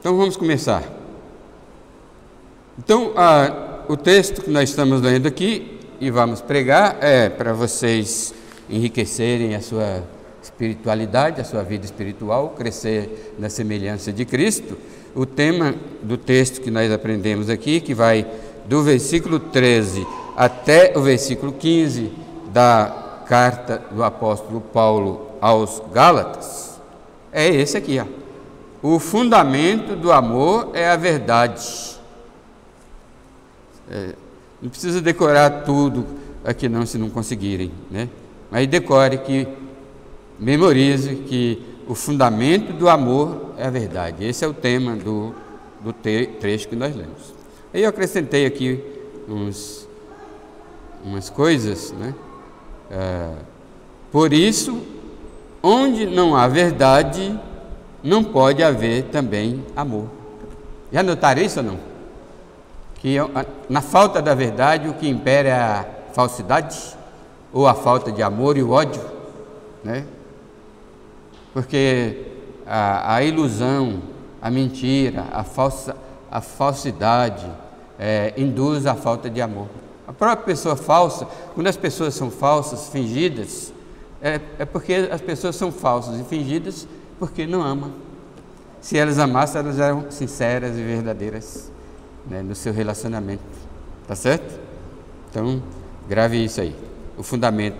Então vamos começar. Então, o texto que nós estamos lendo aqui e vamos pregar é para vocês enriquecerem a sua espiritualidade, a sua vida espiritual, crescer na semelhança de Cristo. O tema do texto que nós aprendemos aqui, que vai do versículo 13 até o versículo 15 da carta do apóstolo Paulo aos Gálatas, é esse aqui, ó. O fundamento do amor é a verdade. Não precisa decorar tudo aqui não, se não conseguirem, né? Mas decore, que memorize que o fundamento do amor é a verdade. Esse é o tema do trecho que nós lemos. Aí eu acrescentei aqui umas coisas, né? Por isso, onde não há verdade, não pode haver também amor. Já notaram isso ou não? Que na falta da verdade, o que impera é a falsidade, ou a falta de amor e o ódio, né? Porque a ilusão, a mentira, a falsidade induz a falta de amor. A própria pessoa falsa, quando as pessoas são falsas, fingidas, é porque as pessoas são falsas e fingidas porque não amam. Se elas amassem, elas eram sinceras e verdadeiras, né, no seu relacionamento. Tá certo? Então, grave isso aí. O fundamento.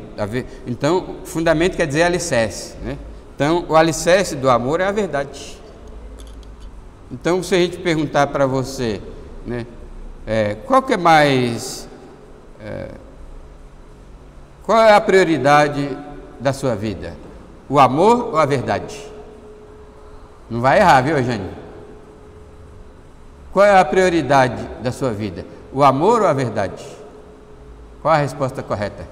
Então, fundamento quer dizer alicerce, né? Então, o alicerce do amor é a verdade. Então, se a gente perguntar para você, né, qual que é mais... qual é a prioridade da sua vida? O amor ou a verdade? Não vai errar, viu, Eugênio? Qual é a prioridade da sua vida? O amor ou a verdade? Qual a resposta correta?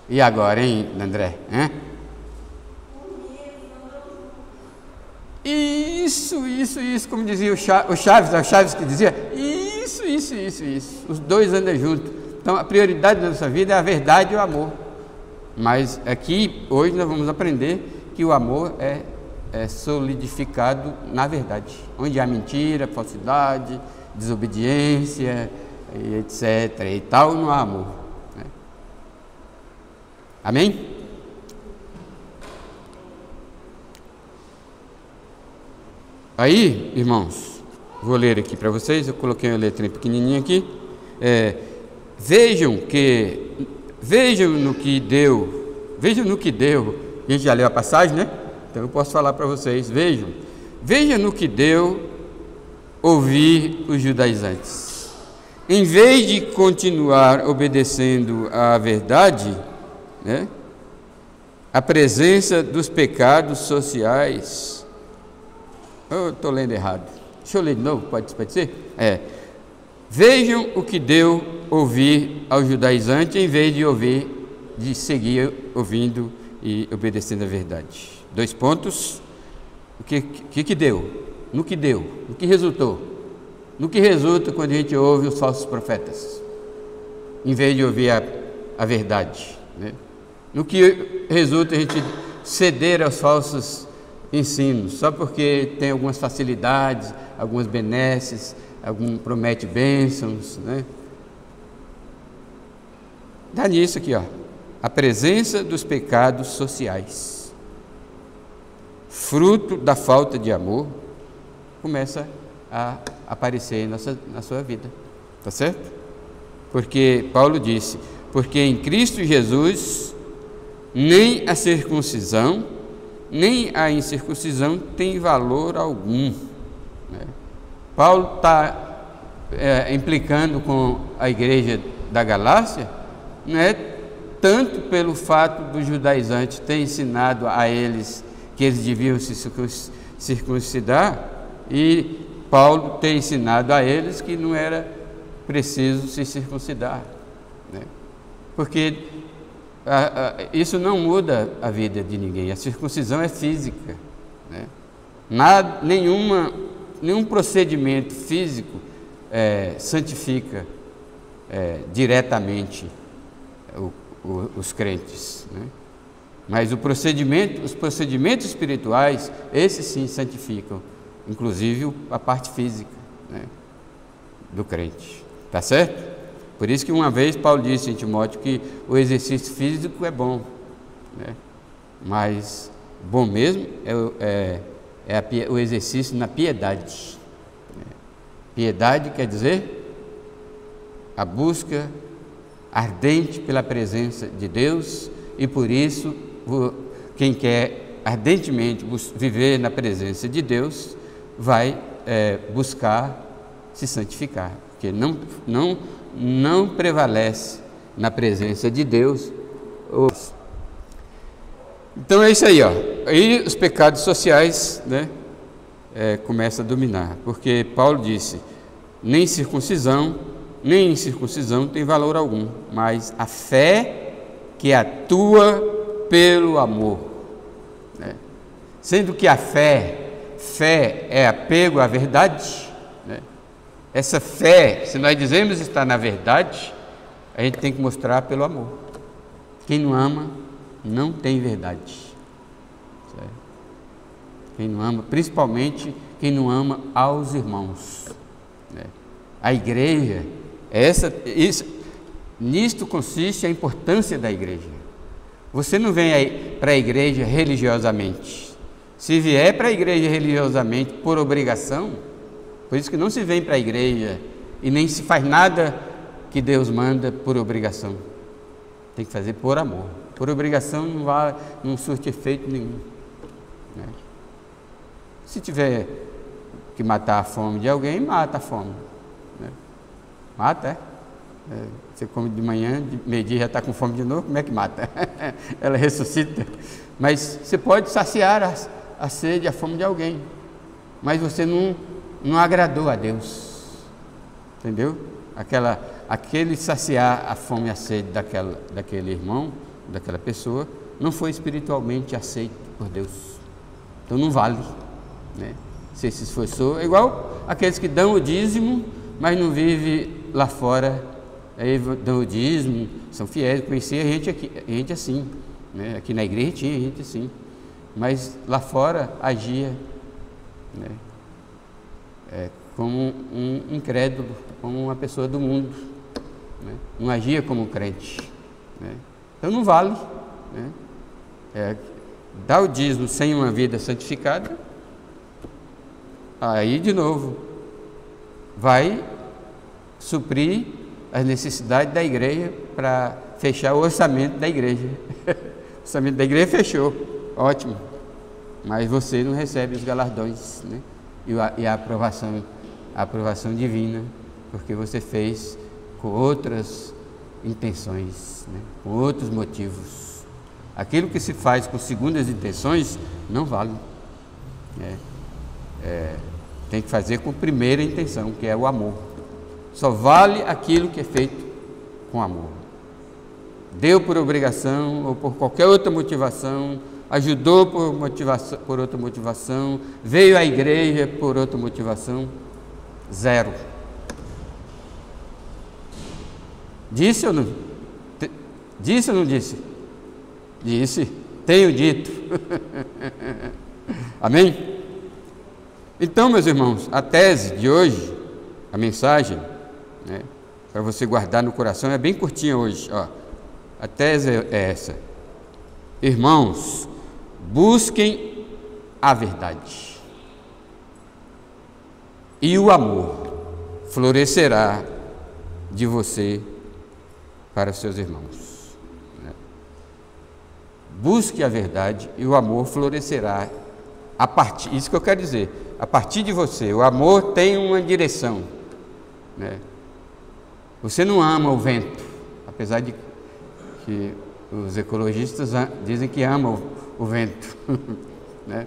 E agora, hein, André? Isso, como dizia o Chaves que dizia, isso. Os dois andam juntos. Então, a prioridade da nossa vida é a verdade e o amor. Mas aqui, hoje, nós vamos aprender que o amor é solidificado na verdade. Onde há mentira, falsidade, desobediência, e etc. e tal, não há amor, né? Amém? Aí, irmãos, vou ler aqui para vocês, eu coloquei uma letrinha pequenininha aqui. Vejam no que deu, a gente já leu a passagem, né? Então eu posso falar para vocês, vejam no que deu ouvir os judaizantes. Em vez de continuar obedecendo à verdade, né, a presença dos pecados sociais. Eu estou lendo errado. Deixa eu ler de novo, pode ser? Vejam o que deu ouvir aos judaizantes, em vez de seguir ouvindo e obedecendo a verdade. 2 pontos. O que deu? No que deu? No que resultou? No que resulta quando a gente ouve os falsos profetas, em vez de ouvir a verdade, né? No que resulta a gente ceder aos falsos ensinos, só porque tem algumas facilidades, algumas benesses, promete bênçãos, né? Dá nisso aqui, ó, a presença dos pecados sociais, fruto da falta de amor, começa a aparecer na sua vida, tá certo? Porque Paulo disse, porque em Cristo Jesus nem a circuncisão nem a incircuncisão tem valor algum, né? Paulo está implicando com a igreja da Galácia, né, tanto pelo fato dos judaizantes ter ensinado a eles que eles deviam se circuncidar, e Paulo ter ensinado a eles que não era preciso se circuncidar, né? Porque isso não muda a vida de ninguém. A circuncisão é física, né? Nenhum procedimento físico santifica diretamente os crentes, né? Mas os procedimentos espirituais, esses sim santificam, inclusive a parte física, né, do crente. Tá certo? Por isso que uma vez Paulo disse em Timóteo que o exercício físico é bom, né? Mas bom mesmo é o exercício na piedade. Piedade quer dizer a busca ardente pela presença de Deus, e por isso quem quer ardentemente viver na presença de Deus vai buscar se santificar, porque não prevalece na presença de Deus. Então é isso aí, ó. Aí os pecados sociais, né, começam a dominar, porque Paulo disse: nem circuncisão, nem incircuncisão tem valor algum, mas a fé que atua pelo amor, né? Sendo que a fé é apego à verdade, né? Essa fé, se nós dizemos estar na verdade, a gente tem que mostrar pelo amor. Quem não ama não tem verdade, certo? Quem não ama, principalmente quem não ama aos irmãos, né? A igreja, nisto consiste a importância da igreja. Você não vem para a igreja religiosamente. Se vier para a igreja religiosamente por obrigação, por isso que não se vem para a igreja e nem se faz nada que Deus manda por obrigação. Tem que fazer por amor. Por obrigação não surte efeito nenhum, né? Se tiver que matar a fome de alguém, mata a fome, né? Mata, você come de manhã, de meio-dia já está com fome de novo, como é que mata? Ela ressuscita. Mas você pode saciar a sede, a fome de alguém, mas você não agradou a Deus, entendeu? Aquele saciar a fome e a sede daquele irmão, daquela pessoa, não foi espiritualmente aceito por Deus. Então não vale, né? Você se esforçou, é igual aqueles que dão o dízimo, mas não vivem lá fora, aí dão o dízimo, são fiéis. Conheci a gente assim, né? Aqui na igreja tinha gente assim, mas lá fora agia, né, como um incrédulo, como uma pessoa do mundo, né? Não agia como um crente, né? Então não vale, né? Dar o dízimo sem uma vida santificada, aí de novo vai suprir as necessidades da igreja para fechar o orçamento da igreja. O orçamento da igreja fechou, ótimo, mas você não recebe os galardões, né? E a aprovação divina, porque você fez com outras intenções, né? Com outros motivos. Aquilo que se faz com segundas intenções não vale, né? Tem que fazer com primeira intenção, que é o amor. Só vale aquilo que é feito com amor. Deu por obrigação ou por qualquer outra motivação, ajudou por outra motivação, veio à igreja por outra motivação, zero. Disse ou não? Disse ou não disse? Disse, tenho dito. Amém? Então, meus irmãos, a tese de hoje, a mensagem, né, para você guardar no coração, é bem curtinha hoje, ó. A tese é essa: irmãos, busquem a verdade, e o amor florescerá de você para os seus irmãos, né? Busque a verdade e o amor florescerá isso que eu quero dizer, a partir de você. O amor tem uma direção, né? Você não ama o vento, apesar de que os ecologistas dizem que amam o vento, né?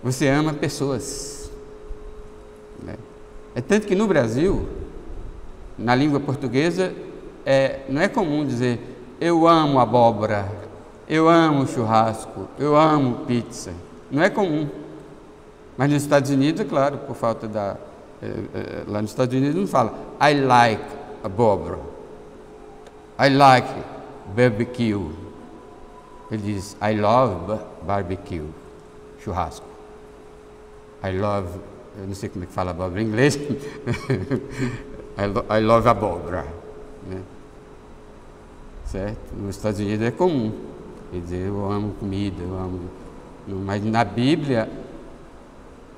Você ama pessoas, né? É tanto que no Brasil, na língua portuguesa, não é comum dizer eu amo abóbora, eu amo churrasco, eu amo pizza. Não é comum. Mas nos Estados Unidos, é claro, por falta lá nos Estados Unidos não fala I like abóbora, I like barbecue, Ele diz, I love barbecue, churrasco. I love, eu não sei como é que fala abóbora em inglês. I love abóbora, né? Certo? Nos Estados Unidos é comum. Quer dizer, eu amo comida, eu amo... Mas na Bíblia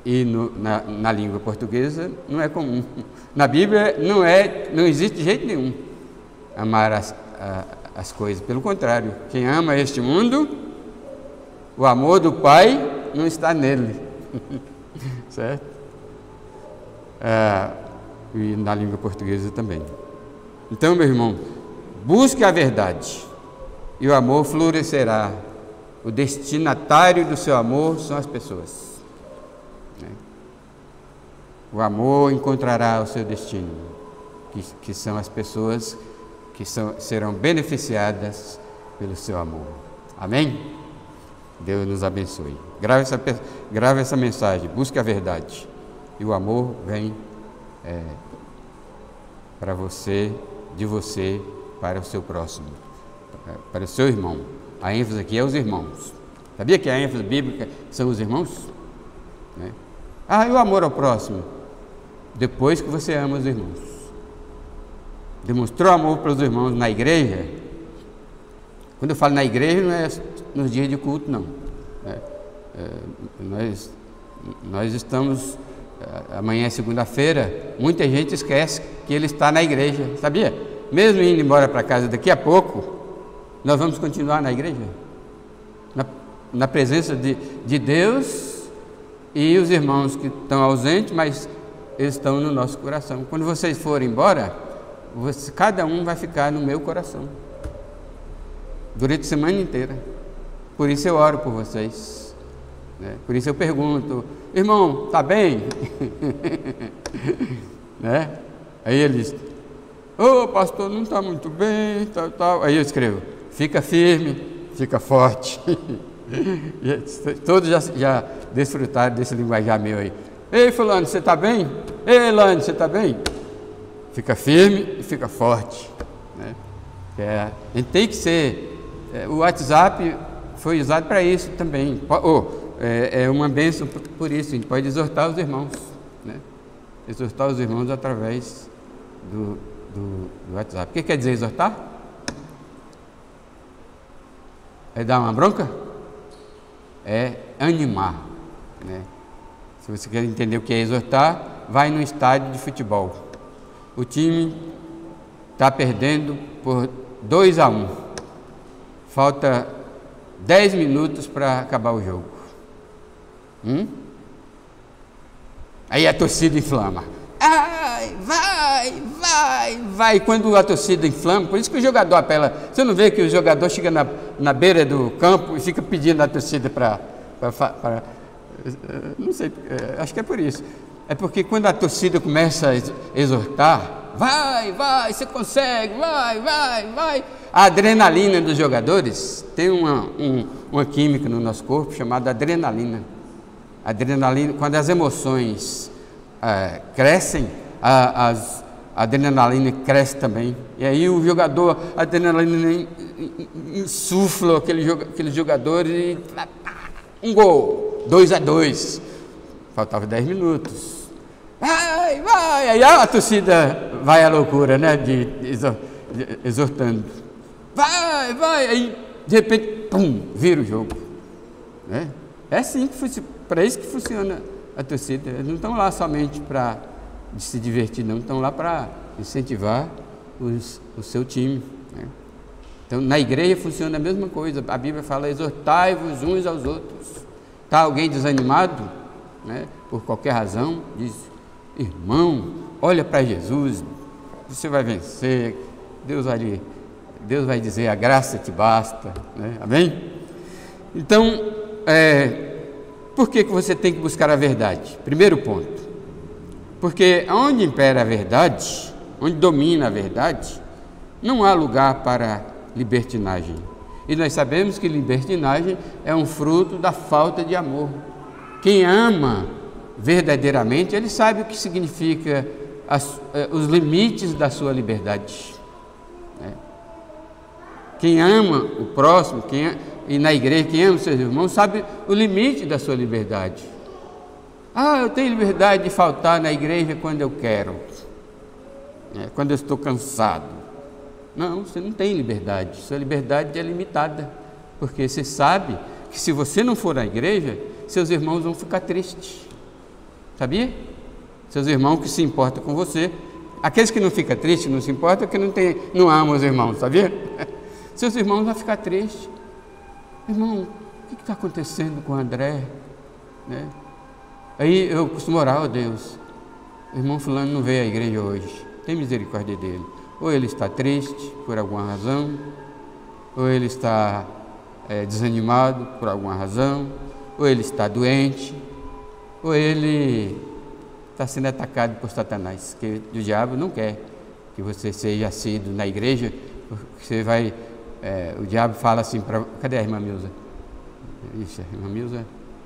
e na língua portuguesa não é comum. Na Bíblia não existe de jeito nenhum amar as coisas. Pelo contrário, quem ama este mundo, o amor do Pai não está nele. Certo? E na língua portuguesa também. Então, meu irmão, busque a verdade e o amor florescerá. O destinatário do seu amor são as pessoas. O amor encontrará o seu destino, que são as pessoas que serão beneficiadas pelo seu amor. Amém? Deus nos abençoe. Grave essa mensagem, busque a verdade. E o amor vem para você, de você, para o seu próximo, para o seu irmão. A ênfase aqui é os irmãos. Sabia que a ênfase bíblica são os irmãos? Né? E o amor ao próximo? Depois que você ama os irmãos. Demonstrou amor para os irmãos na igreja? Quando eu falo na igreja, não é nos dias de culto, não. Nós estamos... Amanhã é segunda-feira, muita gente esquece que ele está na igreja, sabia? Mesmo indo embora para casa daqui a pouco, nós vamos continuar na igreja, na presença de Deus e os irmãos que estão ausentes, mas eles estão no nosso coração. Quando vocês forem embora, cada um vai ficar no meu coração, durante a semana inteira. Por isso eu oro por vocês, né? Por isso eu pergunto, irmão, está bem? Né? Aí eles, pastor, não está muito bem, tal. Aí eu escrevo, fica firme, fica forte. Todos já desfrutaram desse linguajar meu aí. Ei, fulano, você está bem? Ei, Elane, você está bem? Fica firme e fica forte, né? A gente tem que ser... o WhatsApp foi usado para isso também. É uma bênção por isso. A gente pode exortar os irmãos, né? Exortar os irmãos através do WhatsApp. O que quer dizer exortar? É dar uma bronca? É animar, né? Se você quer entender o que é exortar, vai no estádio de futebol. O time está perdendo por 2-1. Falta 10 minutos para acabar o jogo. Aí a torcida inflama. Vai. Quando a torcida inflama, por isso que o jogador apela. Você não vê que o jogador chega na beira do campo e fica pedindo à torcida para não sei, acho que é por isso. É porque quando a torcida começa a exortar, vai, você consegue, vai. A adrenalina dos jogadores tem uma química no nosso corpo chamada adrenalina. Adrenalina, quando as emoções crescem, a adrenalina cresce também. E aí o jogador, a adrenalina insufla aqueles jogadores e um gol, 2-2. Faltava 10 minutos. Vai. Aí a torcida vai à loucura, né? Exortando. Vai. Aí, de repente, pum, vira o jogo. Né? É assim para isso que funciona a torcida. Eles não estão lá somente para se divertir, não. Estão lá para incentivar o seu time, né? Então, na igreja funciona a mesma coisa. A Bíblia fala, exortai-vos uns aos outros. Está alguém desanimado, né, por qualquer razão, diz, irmão, olha para Jesus, você vai vencer, Deus vai dizer, a graça te basta, né? Amém? Então, por que você tem que buscar a verdade? Primeiro ponto, porque onde impera a verdade, onde domina a verdade, não há lugar para libertinagem. E nós sabemos que libertinagem é um fruto da falta de amor. Quem ama verdadeiramente, ele sabe o que significa os limites da sua liberdade. Quem ama o próximo, e na igreja, quem ama os seus irmãos, sabe o limite da sua liberdade. Eu tenho liberdade de faltar na igreja quando eu quero, quando eu estou cansado. Não, você não tem liberdade, sua liberdade é limitada, porque você sabe que se você não for à igreja, seus irmãos vão ficar tristes, sabia? Seus irmãos que se importam com você. Aqueles que não ficam tristes, não se importam, que não amam os irmãos, sabia? Seus irmãos vão ficar tristes. Irmão, o que está acontecendo com o André? Né? Aí eu costumo orar, Deus, o irmão fulano não veio à igreja hoje, tem misericórdia dele. Ou ele está triste por alguma razão, ou ele está desanimado por alguma razão, ou ele está doente, ou ele está sendo atacado por Satanás, que o diabo não quer que você seja assíduo na igreja, porque você vai, o diabo fala assim para... Cadê a irmã Milza? Ixi, a irmã Milza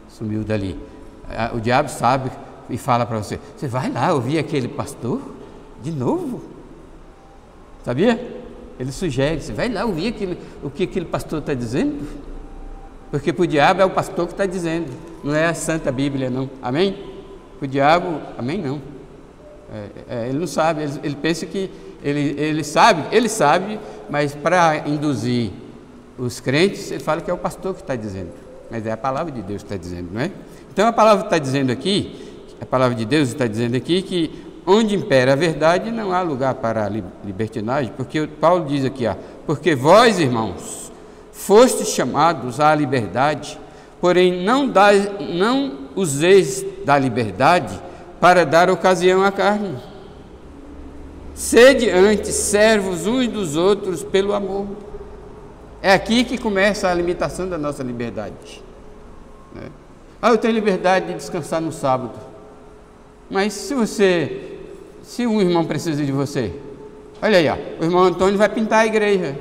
sumiu dali. O diabo sabe e fala para você, você vai lá ouvir aquele pastor de novo? Sabia? Ele sugere, você vai lá ouvir o que aquele pastor está dizendo? Porque para o diabo é o pastor que está dizendo, não é a Santa Bíblia não, amém? O diabo, amém não, ele não sabe, ele pensa que ele sabe, mas para induzir os crentes, ele fala que é o pastor que está dizendo, mas é a palavra de Deus que está dizendo, não é? Então a palavra está dizendo aqui, a palavra de Deus está dizendo aqui que onde impera a verdade não há lugar para a libertinagem, porque Paulo diz aqui, porque vós, irmãos, fostes chamados à liberdade, porém não useis da liberdade para dar ocasião à carne. Sede antes servos uns dos outros pelo amor. É aqui que começa a limitação da nossa liberdade. Eu tenho liberdade de descansar no sábado. Mas se um irmão precisa de você, olha aí, o irmão Antônio vai pintar a igreja.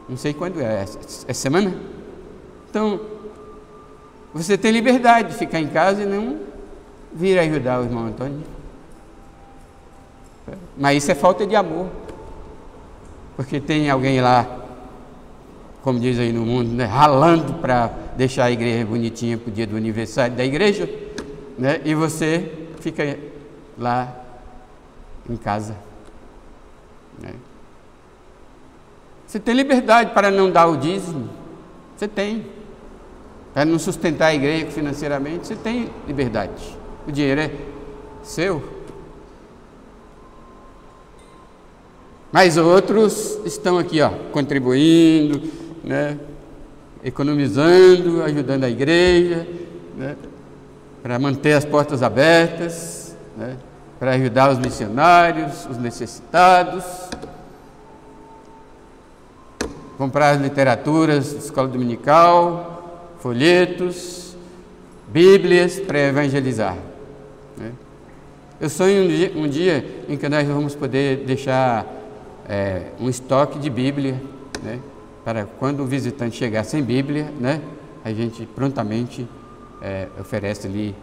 Não sei quando é semana? Então, você tem liberdade de ficar em casa e não vir ajudar o irmão Antônio. Mas isso é falta de amor. Porque tem alguém lá, como diz aí no mundo, né, ralando para deixar a igreja bonitinha para o dia do aniversário da igreja, né, e você fica lá em casa. Né? Você tem liberdade para não dar o dízimo, você tem. Para não sustentar a igreja financeiramente, você tem liberdade. O dinheiro é seu. Mas outros estão aqui, contribuindo, né, economizando, ajudando a igreja, né, para manter as portas abertas, né, para ajudar os missionários, os necessitados, comprar as literaturas, escola dominical, folhetos, bíblias para evangelizar. Né. Eu sonho um dia em que nós vamos poder deixar um estoque de Bíblia, né, para quando o visitante chegar sem Bíblia, né, a gente prontamente oferece ali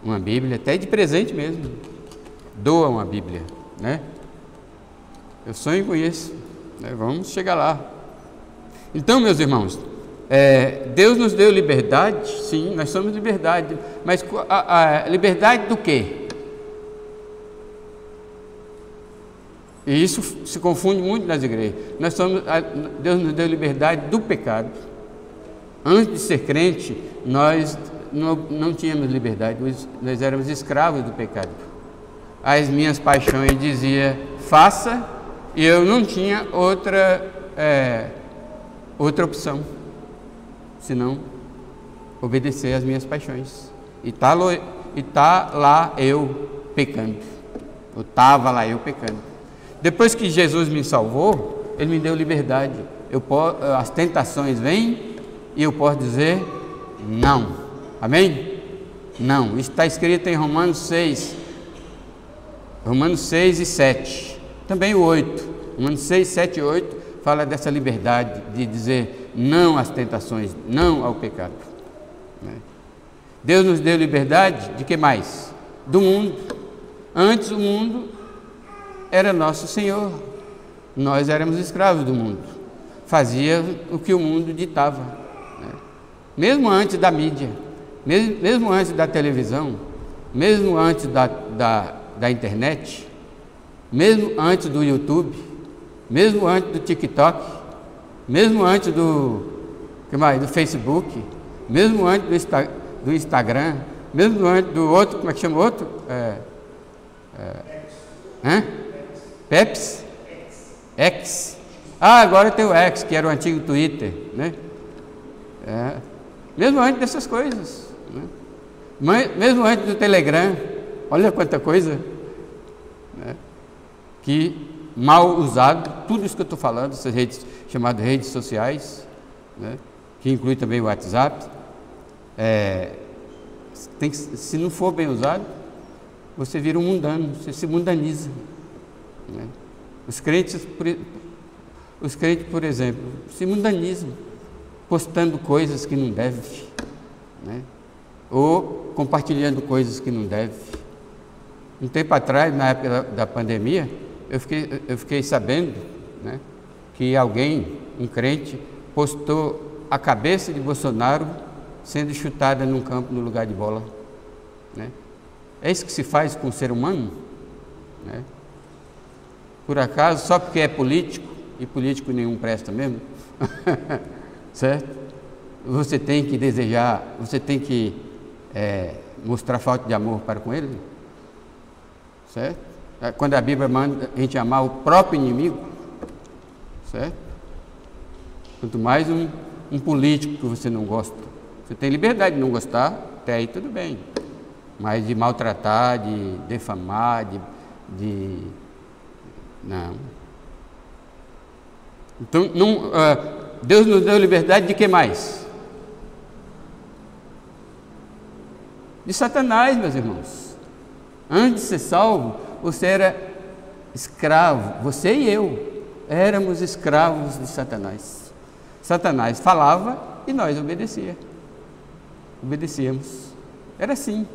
uma Bíblia, até de presente mesmo, doa uma Bíblia, né? Eu sonho com isso, né? Vamos chegar lá. Então, meus irmãos, Deus nos deu liberdade, sim, nós somos liberdade, mas a liberdade do quê? E isso se confunde muito nas igrejas. Deus nos deu liberdade do pecado. Antes de ser crente, nós não tínhamos liberdade, nós éramos escravos do pecado. As minhas paixões dizia faça, e eu não tinha outra opção, senão obedecer às minhas paixões. E tá lá eu pecando. Estava lá eu pecando. Depois que Jesus me salvou, Ele me deu liberdade. As tentações vêm e eu posso dizer não. Amém? Não. Isso está escrito em Romanos 6. Romanos 6 e 7. Também o 8. Romanos 6, 7 e 8 fala dessa liberdade de dizer não às tentações, não ao pecado. Deus nos deu liberdade de que mais? Do mundo. Antes o mundo era nosso Senhor, nós éramos escravos do mundo. fazia o que o mundo ditava, né? Mesmo antes da mídia, mesmo antes da televisão, mesmo antes da internet, mesmo antes do YouTube, mesmo antes do TikTok, mesmo antes do Facebook, mesmo antes do Instagram, mesmo antes do outro, como é que chama o outro? Pepsi? X. Agora tem o X, que era o antigo Twitter, né? Mesmo antes dessas coisas, né? Mesmo antes do Telegram, olha quanta coisa, né? Que mal usado, tudo isso que eu estou falando, essas redes chamadas redes sociais, né? Que inclui também o WhatsApp, se não for bem usado, você vira um mundano, você se mundaniza, né? Os crentes, por exemplo, se mundanizam, postando coisas que não devem, né? Ou compartilhando coisas que não devem. Um tempo atrás, na época da pandemia, eu fiquei sabendo, né, que alguém, um crente, postou a cabeça de Bolsonaro sendo chutada num campo no lugar de bola, né? É isso que se faz com o ser humano, né? Por acaso, só porque é político, e político nenhum presta mesmo, certo? Você tem que desejar, você tem que mostrar falta de amor para com ele, certo? Quando a Bíblia manda a gente amar o próprio inimigo, certo? Quanto mais um político que você não gosta. Você tem liberdade de não gostar, até aí tudo bem, mas de maltratar, de defamar, não. Então, Deus nos deu liberdade de que mais? De Satanás, meus irmãos. Antes de ser salvo, você era escravo, você e eu éramos escravos de Satanás. Satanás falava e nós obedecíamos. Era assim.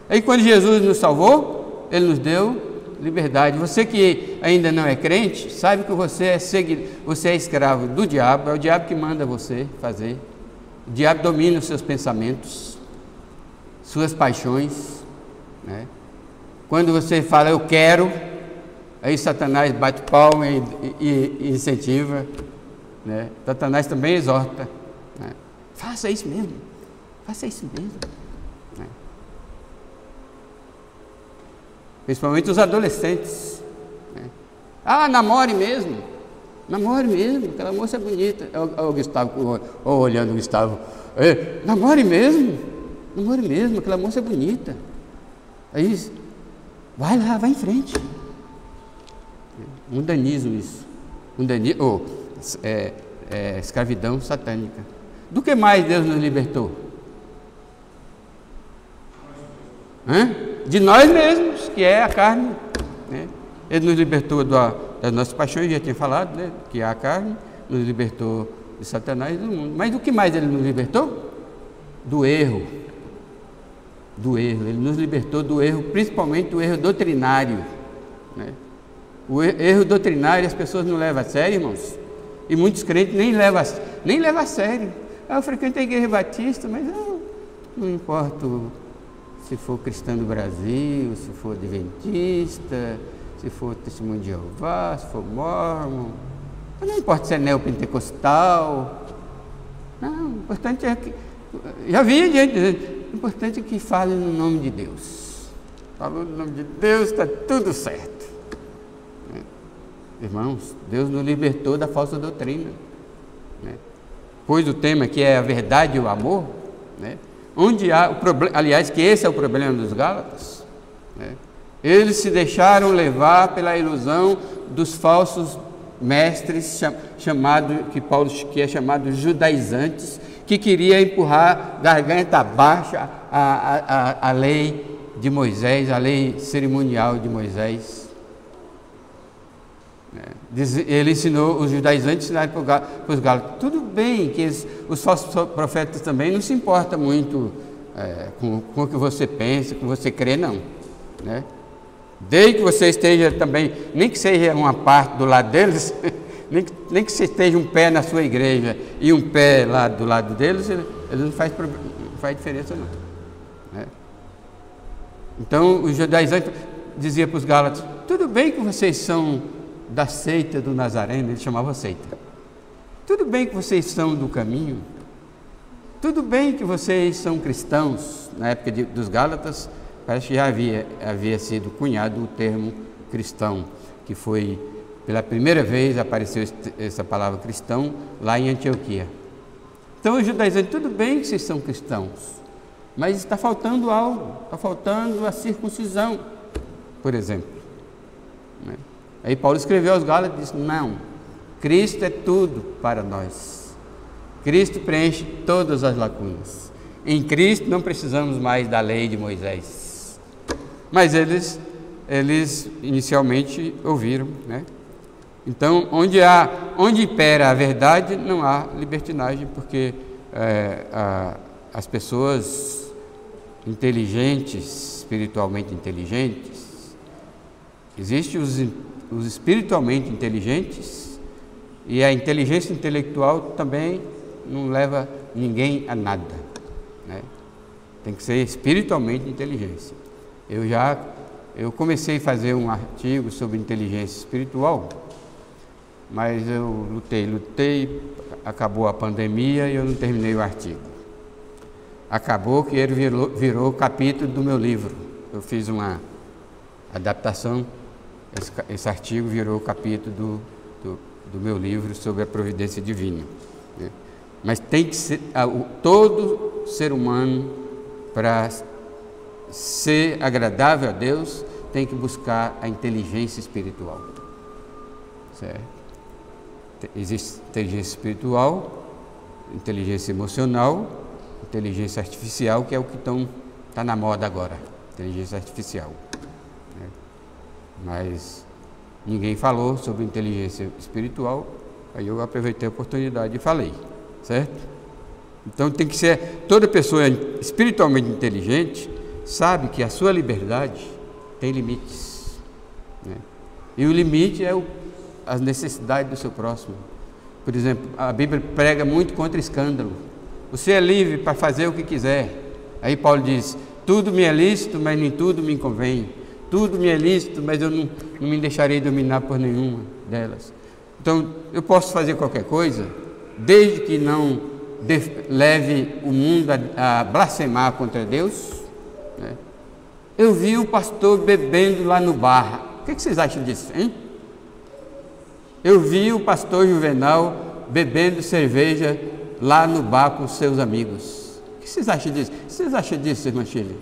Aí quando Jesus nos salvou, Ele nos deu liberdade. Você que ainda não é crente, sabe que você é escravo do diabo, é o diabo que manda você fazer. O diabo domina os seus pensamentos, suas paixões, né? Quando você fala eu quero, aí Satanás bate palma e incentiva, né? Satanás também exorta, né? Faça isso mesmo, né? Principalmente os adolescentes, né? Namore mesmo, aquela moça é bonita. O Gustavo, olhando o Gustavo, namore mesmo, aquela moça é bonita. Aí, vai lá, vai em frente. Mundanismo isso, escravidão satânica. Do que mais Deus nos libertou? De nós mesmos, que é a carne, né? Ele nos libertou das nossas paixões, já tinha falado, né? Que é a carne, nos libertou de Satanás e do mundo. Mas do que mais Ele nos libertou? Do erro. Ele nos libertou do erro, principalmente do erro doutrinário, né? O erro doutrinário as pessoas não levam a sério, irmãos, e muitos crentes nem levam a sério. Eu frequento a igreja batista, mas não importo se for cristão do Brasil, se for adventista, se for testemunho de Jeová, se for mormon, não importa se é neopentecostal, não, o importante é que, já vi gente dizendo, o importante é que fale no nome de Deus. Falou no nome de Deus, está tudo certo. Irmãos, Deus nos libertou da falsa doutrina, né? Pois o tema que é a verdade e o amor, né? Onde há o problema, aliás, que esse é o problema dos Gálatas, né? Eles se deixaram levar pela ilusão dos falsos mestres que é chamado judaizantes, que queria empurrar garganta abaixo a lei de Moisés, a lei cerimonial de Moisés. Ele ensinou, os judaizantes ensinaram para os gálatas. Tudo bem que os falsos profetas também não se importam muito com o que você pensa, com o que você crê, não, né? Desde que você esteja também, nem que seja uma parte do lado deles, Nem que você esteja um pé na sua igreja e um pé lá do lado deles, ele não faz diferença não. Né? Então os judaizantes diziam para os gálatas: tudo bem que vocês são da seita do Nazareno, ele chamava seita. Tudo bem que vocês são do caminho. Tudo bem que vocês são cristãos. Na época dos gálatas, parece que já havia sido cunhado o termo cristão, que foi, pela primeira vez, apareceu essa palavra cristão lá em Antioquia. Então os judaizantes: tudo bem que vocês são cristãos, mas está faltando algo, está faltando a circuncisão, por exemplo. Né? Aí Paulo escreveu aos gálatas e disse: não, Cristo é tudo para nós. Cristo preenche todas as lacunas. Em Cristo não precisamos mais da lei de Moisés. Mas eles inicialmente ouviram, né? Então, onde impera a verdade, não há libertinagem, porque as pessoas inteligentes, espiritualmente inteligentes, existem os espiritualmente inteligentes, e a inteligência intelectual também não leva ninguém a nada, né? Tem que ser espiritualmente inteligência. Eu comecei a fazer um artigo sobre inteligência espiritual, mas eu lutei, acabou a pandemia e eu não terminei o artigo. Acabou que ele virou capítulo do meu livro. Eu fiz uma adaptação, esse artigo virou capítulo do meu livro sobre a providência divina. Né? Mas tem que ser, todo ser humano, para ser agradável a Deus, tem que buscar a inteligência espiritual. Certo? Existe inteligência espiritual, inteligência emocional, inteligência artificial, que é o que está na moda agora, inteligência artificial. Né? Mas ninguém falou sobre inteligência espiritual, aí eu aproveitei a oportunidade e falei, certo? Então tem que ser, toda pessoa espiritualmente inteligente sabe que a sua liberdade tem limites, né? E o limite é as necessidades do seu próximo. Por exemplo, a Bíblia prega muito contra escândalo. Você é livre para fazer o que quiser. Aí Paulo diz: tudo me é lícito, mas nem tudo me convém. Tudo me é lícito, mas eu não me deixarei dominar por nenhuma delas. Então, eu posso fazer qualquer coisa, desde que não leve o mundo a blasfemar contra Deus. Né? Eu vi o pastor bebendo lá no bar. O que vocês acham disso, hein? Eu vi o pastor Juvenal bebendo cerveja lá no bar com seus amigos. O que vocês acham disso? O que vocês acham disso, irmã Chile?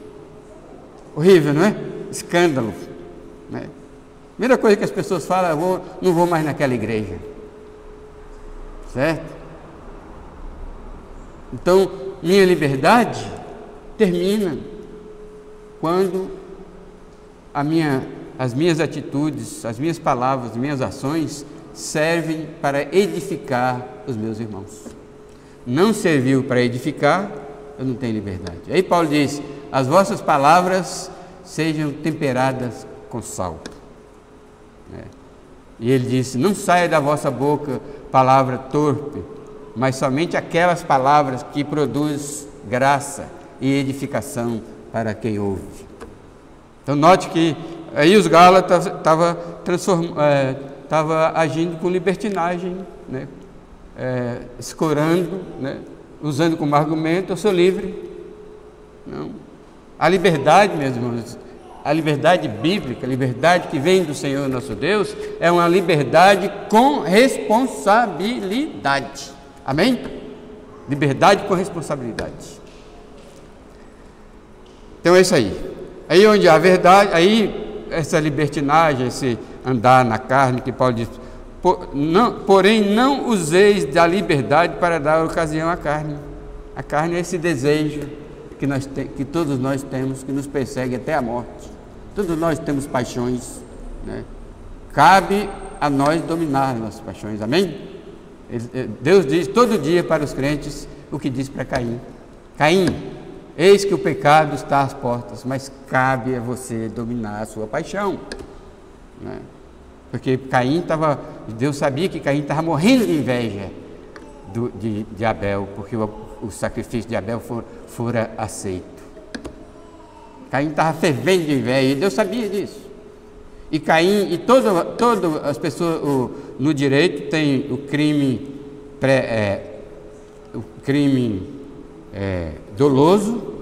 Horrível, não é? Escândalo. Né? Primeira coisa que as pessoas falam: não vou mais naquela igreja. Certo? Então, minha liberdade termina quando as minhas atitudes, as minhas palavras, as minhas ações servem para edificar os meus irmãos. Não serviu para edificar, eu não tenho liberdade. Aí Paulo diz: as vossas palavras sejam temperadas com sal. E ele disse: não saia da vossa boca palavra torpe, mas somente aquelas palavras que produzem graça e edificação para quem ouve. Então note que aí os gálatas estavam agindo com libertinagem, né? Escorando, né? Usando como argumento: eu sou livre. Não. A liberdade, meus irmãos, a liberdade bíblica, a liberdade que vem do Senhor nosso Deus, é uma liberdade com responsabilidade. Amém? Liberdade com responsabilidade. Então é isso aí. Aí onde há verdade, aí essa libertinagem, esse andar na carne, que Paulo diz: porém não useis da liberdade para dar ocasião à carne. A carne é esse desejo que todos nós temos, que nos persegue até a morte. Todos nós temos paixões, né? Cabe a nós dominar nossas paixões. Amém? Deus diz todo dia para os crentes o que diz para Caim: Caim, eis que o pecado está às portas, mas cabe a você dominar a sua paixão, né? Porque Caim estava Deus sabia que Caim estava morrendo de inveja de Abel, porque o sacrifício de Abel fora aceito. Caim estava fervendo de inveja, e Deus sabia disso. E Caim, e todas as pessoas no direito tem o crime doloso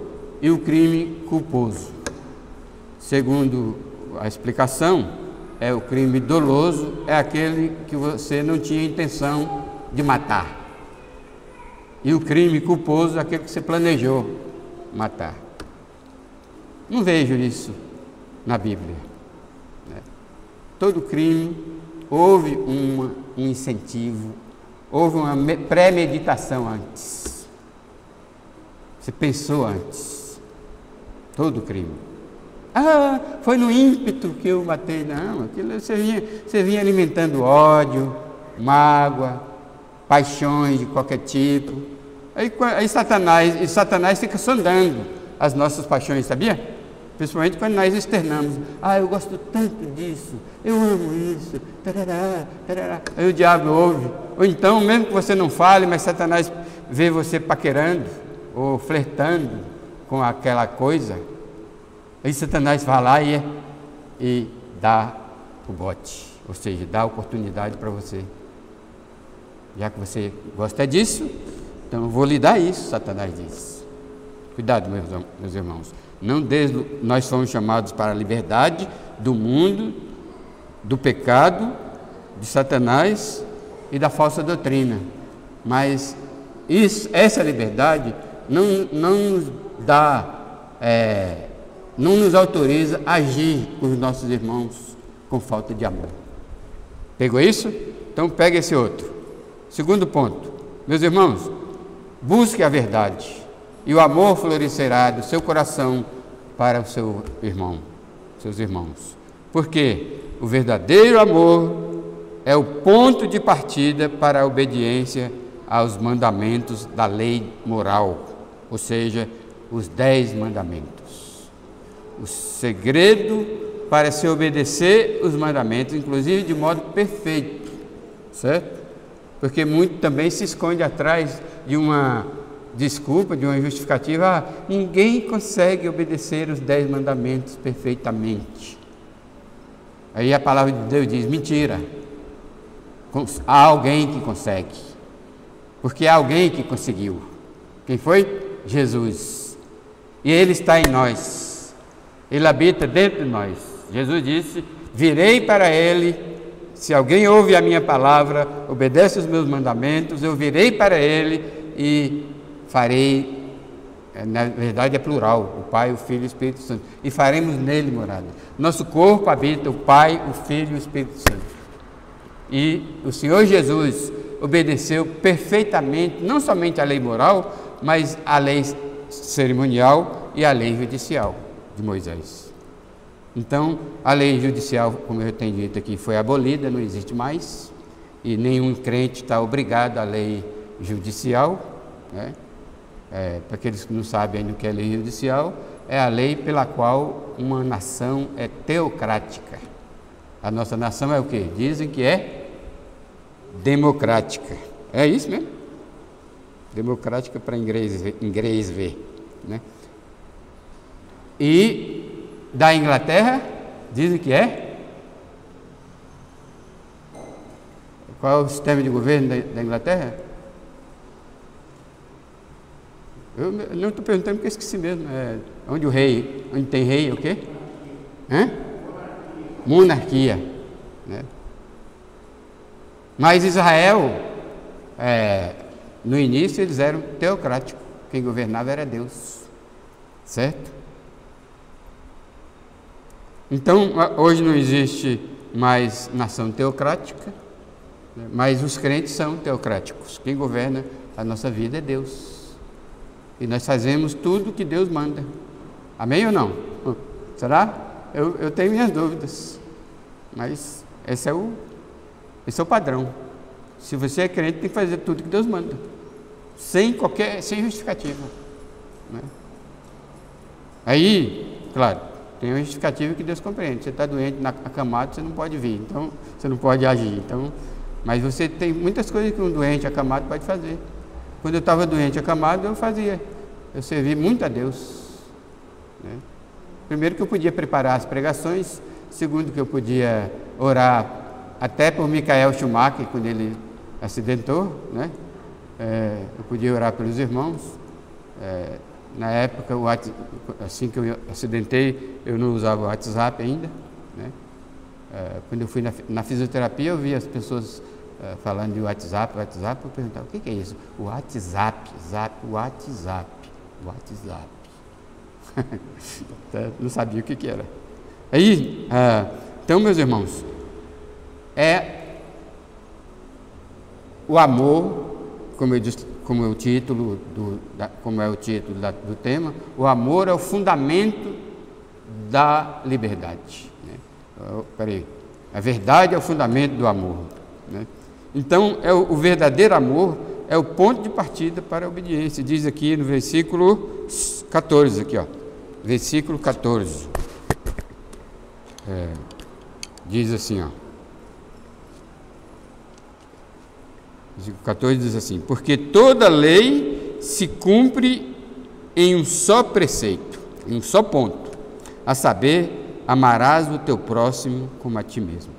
e o crime culposo. Segundo a explicação, o crime doloso é aquele que você não tinha intenção de matar. E o crime culposo é aquele que você planejou matar. Não vejo isso na Bíblia. Todo crime houve um incentivo, houve uma premeditação antes. Você pensou antes. Todo crime. Foi no ímpeto que eu matei. Não, aquilo você vinha alimentando ódio, mágoa, paixões de qualquer tipo. Aí Satanás fica sondando as nossas paixões, sabia? Principalmente quando nós externamos. Eu gosto tanto disso, eu amo isso, tarará, tarará. Aí o diabo ouve. Ou então, mesmo que você não fale, mas Satanás vê você paquerando ou flertando com aquela coisa. Aí Satanás vai lá e dá o bote, ou seja, dá a oportunidade para você. Já que você gosta disso, então eu vou lhe dar isso, Satanás diz. Cuidado, meus irmãos. Nós somos chamados para a liberdade do mundo, do pecado, de Satanás e da falsa doutrina. Mas essa liberdade não nos autoriza a agir com os nossos irmãos com falta de amor. Pegou isso? Então pega esse outro. Segundo ponto. Meus irmãos, busque a verdade. E o amor florescerá do seu coração para o seu irmão, seus irmãos. Porque o verdadeiro amor é o ponto de partida para a obediência aos mandamentos da lei moral, ou seja, os 10 mandamentos. O segredo para se obedecer os mandamentos, inclusive de modo perfeito, certo? Porque muito também se esconde atrás de uma desculpa, de uma justificativa. Ninguém consegue obedecer os 10 mandamentos perfeitamente. Aí a palavra de Deus diz: mentira. Há alguém que consegue. Porque há alguém que conseguiu. Quem foi? Jesus. E Ele está em nós. Ele habita dentro de nós. Jesus disse: virei para Ele. Se alguém ouve a minha palavra, obedece os meus mandamentos, eu virei para Ele e farei, na verdade é plural, o Pai, o Filho e o Espírito Santo, e faremos nele morada. Nosso corpo habita o Pai, o Filho e o Espírito Santo. E o Senhor Jesus obedeceu perfeitamente, não somente a lei moral, mas a lei cerimonial e a lei judicial de Moisés. Então, a lei judicial, como eu tenho dito aqui, foi abolida, não existe mais, e nenhum crente está obrigado à lei judicial, né? Para aqueles que não sabem ainda o que é lei judicial, é a lei pela qual uma nação é teocrática. A nossa nação é o quê? Dizem que é democrática. É isso mesmo? Democrática para inglês ver, né? E da Inglaterra, dizem que é? Qual é o sistema de governo da Inglaterra? Eu não estou perguntando porque esqueci mesmo. Onde tem rei, o quê? Monarquia. Né? Mas Israel, no início eles eram teocráticos. Quem governava era Deus. Certo? Então, hoje não existe mais nação teocrática, mas os crentes são teocráticos. Quem governa a nossa vida é Deus. E nós fazemos tudo o que Deus manda. Amém ou não? Será? Eu tenho minhas dúvidas. Mas esse é o padrão. Se você é crente, tem que fazer tudo que Deus manda. Sem justificativa. Né? Aí, claro, tem uma justificativa que Deus compreende. Você está doente, acamado, você não pode vir. Então, você não pode agir. Então, Mas você tem muitas coisas que um doente acamado pode fazer. Quando eu estava doente acamado, eu fazia. Eu servi muito a Deus, né? Primeiro que eu podia preparar as pregações. Segundo que eu podia orar até por Michael Schumacher, quando ele acidentou, né? Eu podia orar pelos irmãos. Na época, assim que eu acidentei, eu não usava o WhatsApp ainda, né? Quando eu fui na fisioterapia, eu vi as pessoas falando de WhatsApp, eu perguntava, o que é isso? O WhatsApp. Não sabia o que era. Aí, então, meus irmãos, o amor, como eu disse, como é o título do tema, o amor é o fundamento da liberdade, né? A verdade é o fundamento do amor, né? Então, o verdadeiro amor é o ponto de partida para a obediência. Diz aqui no versículo 14, aqui, ó, versículo 14, diz assim, ó, versículo 14 diz assim: porque toda lei se cumpre em um só preceito, em um só ponto, a saber, amarás o teu próximo como a ti mesmo.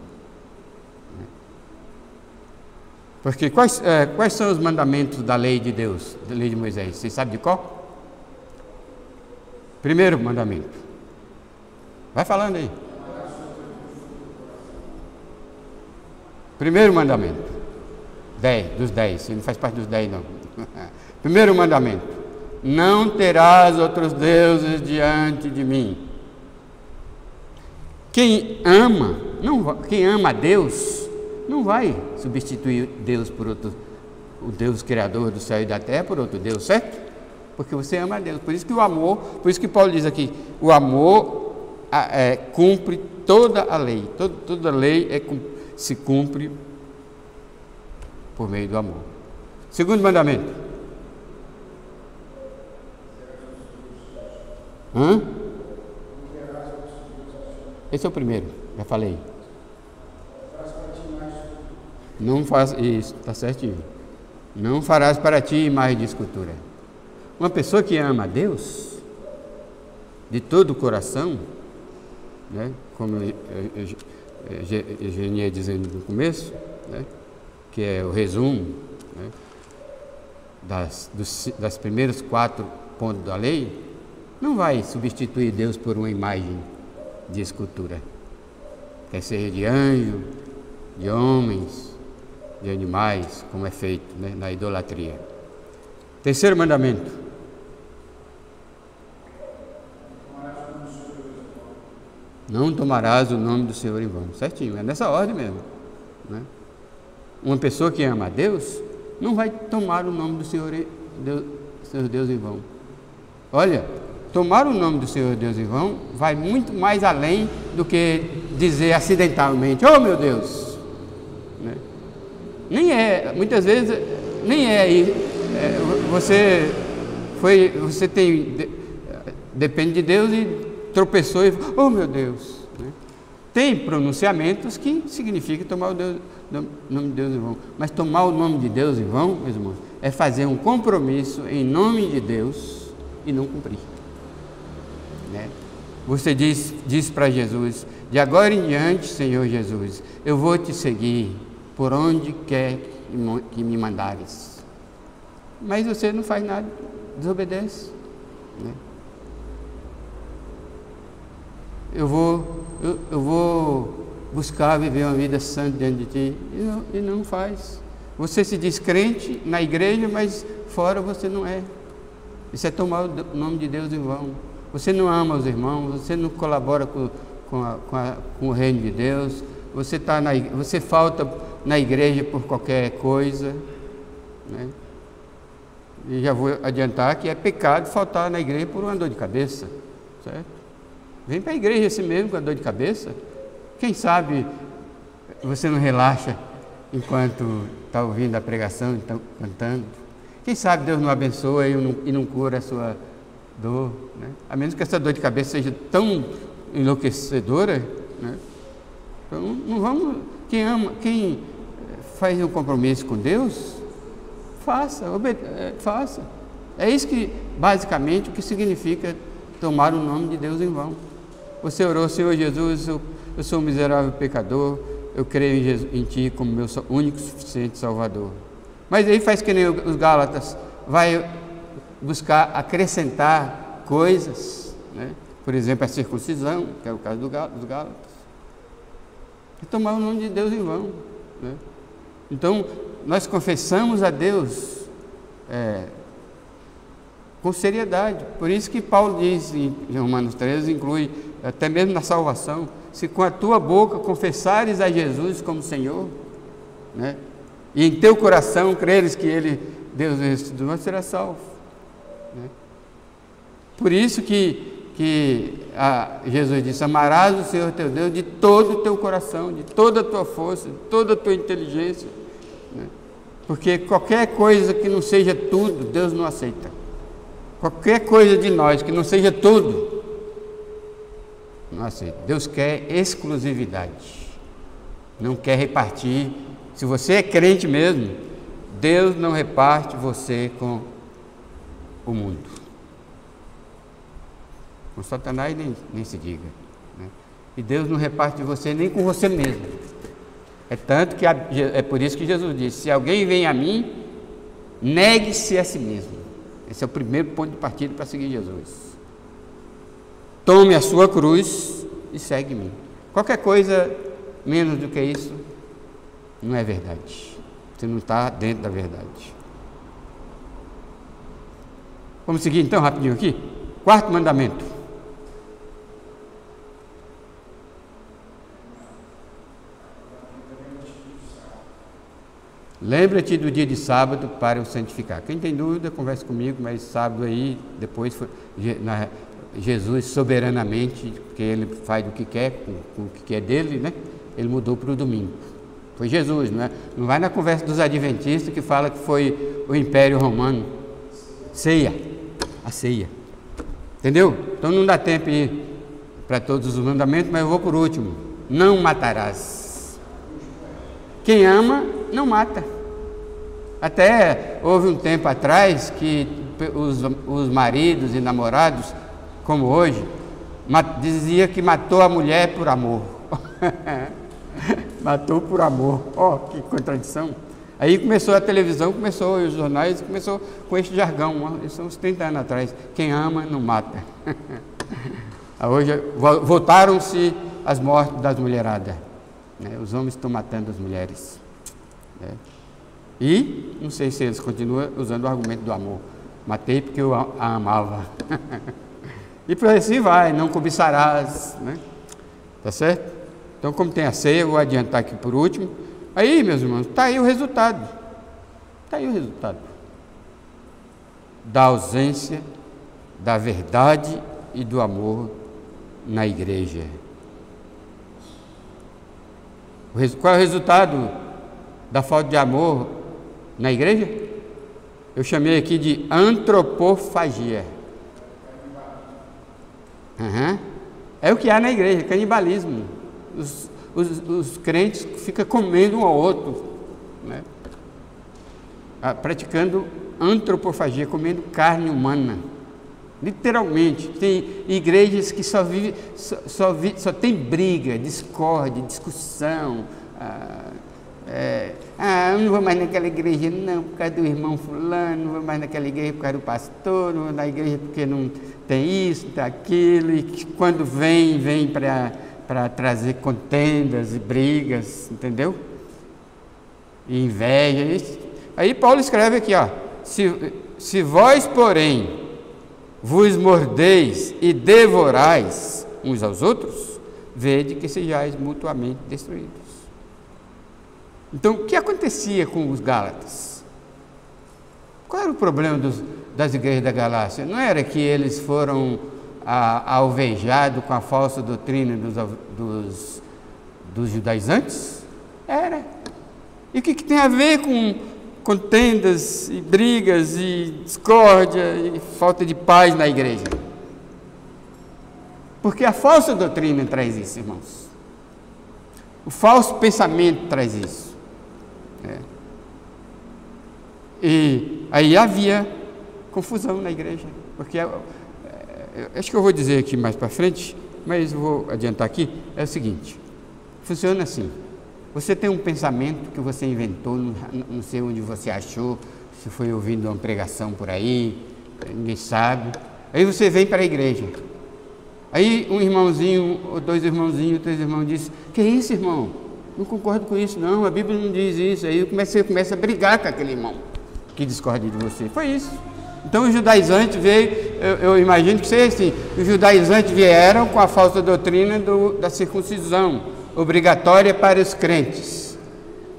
Porque quais são os mandamentos da lei de Deus, da lei de Moisés? Vocês sabem de qual? Primeiro mandamento. Vai falando aí. Primeiro mandamento. 10, dos 10. Você não faz parte dos 10, não. Primeiro mandamento. Não terás outros deuses diante de mim. Quem ama a Deus, não vai substituir Deus por outro, o Deus criador do céu e da terra, por outro Deus, certo? Porque você ama a Deus. Por isso que o amor, por isso que Paulo diz aqui, o amor cumpre toda a lei. Toda a lei se cumpre por meio do amor. Segundo mandamento. Esse é o primeiro, já falei. Não faz isso, está certinho. Não farás para ti imagem de escultura. Uma pessoa que ama a Deus de todo o coração, né, como eu ia dizendo no começo, né, que é o resumo, né, das primeiros 4 pontos da lei, não vai substituir Deus por uma imagem de escultura, quer seja de anjo, de homens, de animais, como é feito, né, na idolatria. Terceiro mandamento. Não tomarás o nome do Senhor em vão. Certinho, é nessa ordem mesmo, né? Uma pessoa que ama a Deus não vai tomar o nome do Senhor Deus em vão. Olha, tomar o nome do Senhor Deus em vão vai muito mais além do que dizer acidentalmente, oh meu Deus, né? Muitas vezes, nem é aí. Depende de Deus e tropeçou e, oh meu Deus, né? Tem pronunciamentos que significam tomar o nome de Deus em vão, mas tomar o nome de Deus em vão, meus irmãos, é fazer um compromisso em nome de Deus e não cumprir, né? Você diz para Jesus, de agora em diante, Senhor Jesus, eu vou te seguir por onde quer que me mandares. Mas você não faz nada, desobedece, né? Eu vou buscar viver uma vida santa diante de ti, e não faz. Você se diz crente na igreja, mas fora você não é. Isso é tomar o nome de Deus em vão. Você não ama os irmãos, você não colabora com o reino de Deus, você falta na igreja por qualquer coisa, né? E já vou adiantar que é pecado faltar na igreja por uma dor de cabeça, certo? Vem para a igreja assim mesmo com a dor de cabeça. Quem sabe você não relaxa enquanto está ouvindo a pregação, então, cantando. Quem sabe Deus não abençoa e não cura a sua dor, né? A menos que essa dor de cabeça seja tão enlouquecedora, né? Então, não vamos. Quem faz um compromisso com Deus, faça. É isso que, basicamente, o que significa tomar o nome de Deus em vão. Você orou: Senhor Jesus, eu sou um miserável pecador, eu creio em Ti como meu único e suficiente Salvador. Mas aí faz que nem os Gálatas, vai buscar acrescentar coisas, né? Por exemplo, a circuncisão, que é o caso dos Gálatas. E tomar o nome de Deus em vão, né? Então, nós confessamos a Deus com seriedade. Por isso que Paulo diz em Romanos 13, inclui até mesmo na salvação: se com a tua boca confessares a Jesus como Senhor, né, e em teu coração creres que Deus ressuscitou, será salvo, né? Por isso que Jesus disse: amarás o Senhor teu Deus de todo o teu coração, de toda a tua força, de toda a tua inteligência, né? Porque qualquer coisa que não seja tudo, Deus não aceita. Qualquer coisa de nós que não seja tudo, não aceita. Deus quer exclusividade, não quer repartir. Se você é crente mesmo, Deus não reparte você com o mundo. Com Satanás nem se diga, né? E Deus não reparte você nem com você mesmo. É tanto que é por isso que Jesus disse: se alguém vem a mim, negue-se a si mesmo. Esse é o primeiro ponto de partida para seguir Jesus. Tome a sua cruz e segue-me. Qualquer coisa menos do que isso não é verdade. Você não está dentro da verdade. Vamos seguir então rapidinho aqui. Quarto mandamento. Lembra-te do dia de sábado para o santificar. Quem tem dúvida, converse comigo, mas sábado aí, depois Jesus soberanamente, porque Ele faz o que quer, com o que quer dele, né? Ele mudou para o domingo. Foi Jesus, não é? Não vai na conversa dos adventistas que fala que foi o Império Romano. A ceia. Entendeu? Então não dá tempo para todos os mandamentos, mas eu vou por último. Não matarás. Quem ama, não mata. Até houve um tempo atrás que os maridos e namorados, como hoje, dizia que matou a mulher por amor. Matou por amor. Que contradição. Aí começou a televisão, começou os jornais, começou com esse jargão. Isso uns 30 anos atrás. Quem ama, não mata. Hoje voltaram-se as mortes das mulheradas, né? Os homens estão matando as mulheres, né? E não sei se eles continuam usando o argumento do amor. Matei porque eu a amava. E por assim vai, não cobiçarás, né? Tá certo? Então, como tem a ceia, eu vou adiantar aqui por último. Aí, meus irmãos, está aí o resultado. Está aí o resultado da ausência da verdade e do amor na igreja. Qual é o resultado da falta de amor na igreja? Eu chamei aqui de antropofagia. É o que há na igreja, canibalismo. Os crentes ficam comendo um ao outro, né? Praticando antropofagia, comendo carne humana. Literalmente. Tem igrejas que só tem briga, discórdia, discussão. Eu não vou mais naquela igreja não, por causa do irmão fulano, não vou mais naquela igreja por causa do pastor, não vou na igreja porque não tem isso, tem aquilo, e quando vem para trazer contendas e brigas, entendeu? E inveja, isso. Aí Paulo escreve aqui, se vós, porém, vos mordeis e devorais uns aos outros, vede que sejais mutuamente destruídos. Então, o que acontecia com os Gálatas? Qual era o problema das igrejas da Galácia? Não era que eles foram alvejados com a falsa doutrina dos judaizantes? Era. E o que tem a ver com contendas e brigas e discórdia e falta de paz na igreja? Porque a falsa doutrina traz isso, irmãos. O falso pensamento traz isso. E aí havia confusão na igreja, porque acho que eu vou dizer aqui mais para frente, mas vou adiantar aqui, é o seguinte, funciona assim, você tem um pensamento que você inventou, não sei onde você achou, se foi ouvindo uma pregação por aí, ninguém sabe, aí você vem para a igreja, aí um irmãozinho, ou dois irmãozinhos, três irmãos dizem, que é isso, irmão? Não concordo com isso não, a Bíblia não diz isso, aí você começa a brigar com aquele irmão que discorda de você, foi isso. Então os judaizantes veio, eu imagino que seja assim, os judaizantes vieram com a falsa doutrina da circuncisão, obrigatória para os crentes.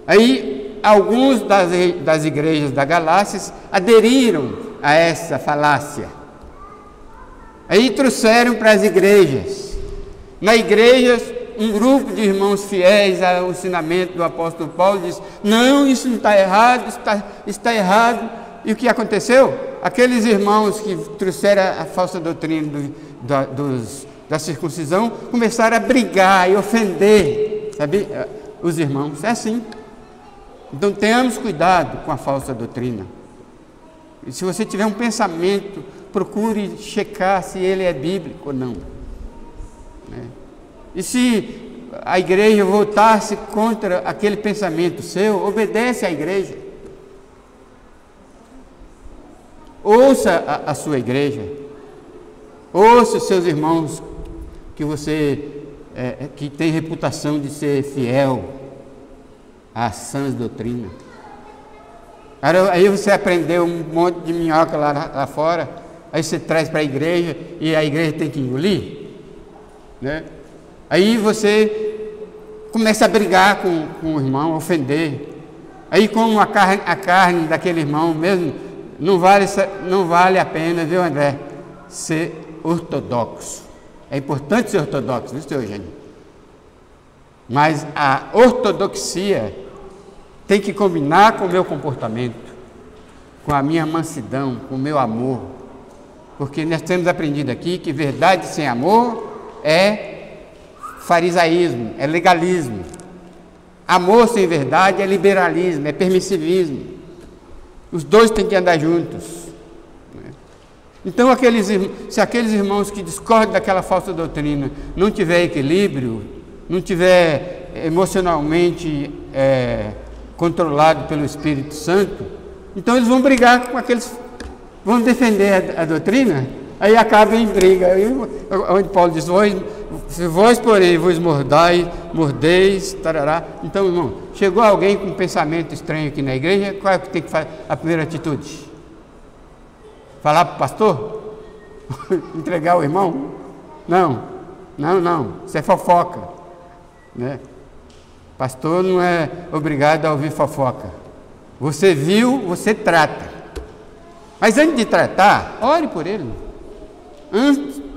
Aí alguns das igrejas da Galácia aderiram a essa falácia. Aí trouxeram para as igrejas. Na igreja, um grupo de irmãos fiéis ao ensinamento do apóstolo Paulo diz, não, isso não está errado, está errado. E o que aconteceu? Aqueles irmãos que trouxeram a falsa doutrina da circuncisão começaram a brigar e ofender, sabe, os irmãos. É assim. Então tenhamos cuidado com a falsa doutrina. E se você tiver um pensamento, procure checar se ele é bíblico ou não. E se a igreja voltar-se contra aquele pensamento seu, obedece à igreja. Ouça a sua igreja, ouça os seus irmãos que você que tem reputação de ser fiel às sãs doutrinas. Aí você aprendeu um monte de minhoca lá fora, aí você traz para a igreja e a igreja tem que engolir, né? Aí você começa a brigar com o irmão, a ofender. Aí como a carne daquele irmão mesmo, não vale a pena, viu, André, ser ortodoxo. É importante ser ortodoxo, viu, seu Eugênio? Mas a ortodoxia tem que combinar com o meu comportamento, com a minha mansidão, com o meu amor. Porque nós temos aprendido aqui que verdade sem amor é farisaísmo, é legalismo. Amor sem verdade é liberalismo, é permissivismo. Os dois têm que andar juntos. Então, se aqueles irmãos que discordam daquela falsa doutrina não tiver equilíbrio, não tiver emocionalmente controlado pelo Espírito Santo, então eles vão brigar com aqueles, vão defender a doutrina, aí acaba em briga. Onde Paulo diz, se vós, porém, vos mordeis, tarará. Então, irmão, chegou alguém com um pensamento estranho aqui na igreja, qual é que tem que fazer a primeira atitude? Falar para o pastor? Entregar o irmão? Não, isso é fofoca, né? Pastor não é obrigado a ouvir fofoca. Você viu, você trata. Mas antes de tratar, ore por ele.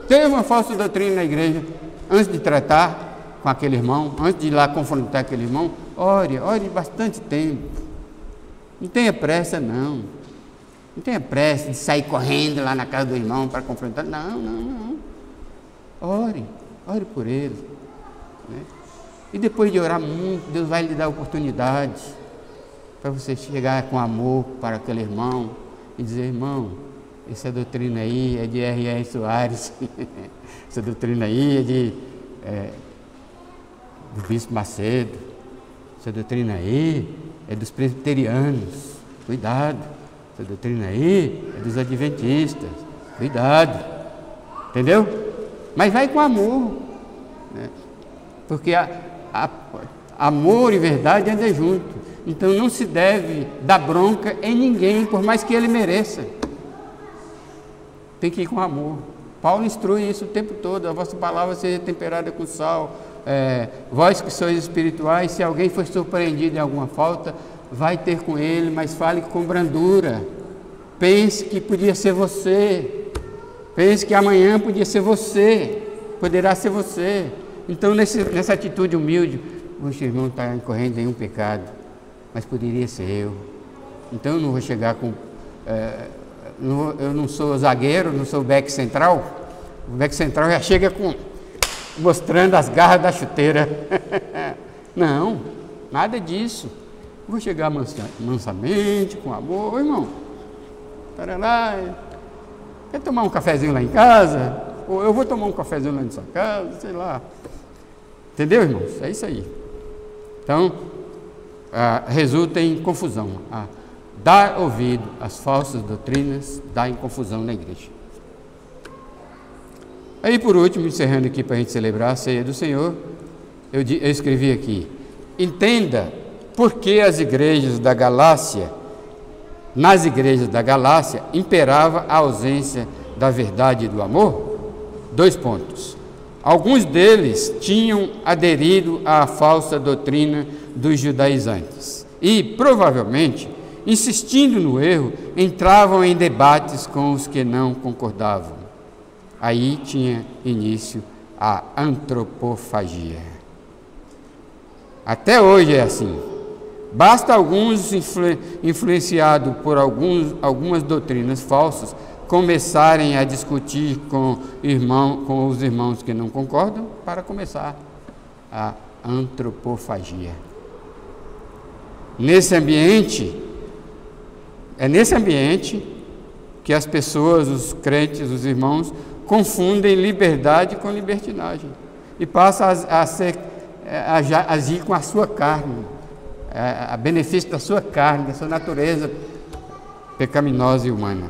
Teve uma falsa doutrina na igreja, antes de tratar com aquele irmão, antes de ir lá confrontar aquele irmão, ore bastante tempo. Não tenha pressa, não. Não tenha pressa de sair correndo lá na casa do irmão para confrontar. Não. Ore por ele. Né? E depois de orar muito, Deus vai lhe dar oportunidade para você chegar com amor para aquele irmão e dizer, irmão, essa doutrina aí é de R.R. Soares, essa doutrina aí é do Bispo Macedo, essa doutrina aí é dos presbiterianos, cuidado, essa doutrina aí é dos adventistas, cuidado, entendeu? Mas vai com amor, né? Porque amor e verdade andam juntos, então não se deve dar bronca em ninguém, por mais que ele mereça. Tem que ir com amor. Paulo instrui isso o tempo todo, a vossa palavra seja temperada com sal, vós que sois espirituais, se alguém for surpreendido em alguma falta, vai ter com ele, mas fale com brandura. Pense que podia ser você, pense que amanhã podia ser você, poderá ser você. Então nessa atitude humilde, o irmão está incorrendo em um pecado, mas poderia ser eu. Então eu não vou chegar com... eu não sou zagueiro, não sou back central. O back central já chega mostrando as garras da chuteira. Não, nada disso. Vou chegar mansamente, com amor. Ô, irmão, para lá, quer tomar um cafezinho lá em casa? Ou eu vou tomar um cafezinho lá na sua casa, sei lá. Entendeu, irmãos? É isso aí. Então, resulta em confusão. Dar ouvido às falsas doutrinas dá em confusão na igreja. Aí, por último, encerrando aqui para a gente celebrar a ceia do Senhor, eu escrevi aqui: entenda por que nas igrejas da Galácia, imperava a ausência da verdade e do amor. 2 pontos. Alguns deles tinham aderido à falsa doutrina dos judaizantes e, provavelmente, insistindo no erro, entravam em debates com os que não concordavam. Aí tinha início a antropofagia. Até hoje é assim. Basta alguns influenciados por algumas doutrinas falsas começarem a discutir com os irmãos que não concordam para começar a antropofagia. É nesse ambiente que as pessoas, os crentes, os irmãos, confundem liberdade com libertinagem e passam a agir com a sua carne, a benefício da sua carne, da sua natureza pecaminosa e humana.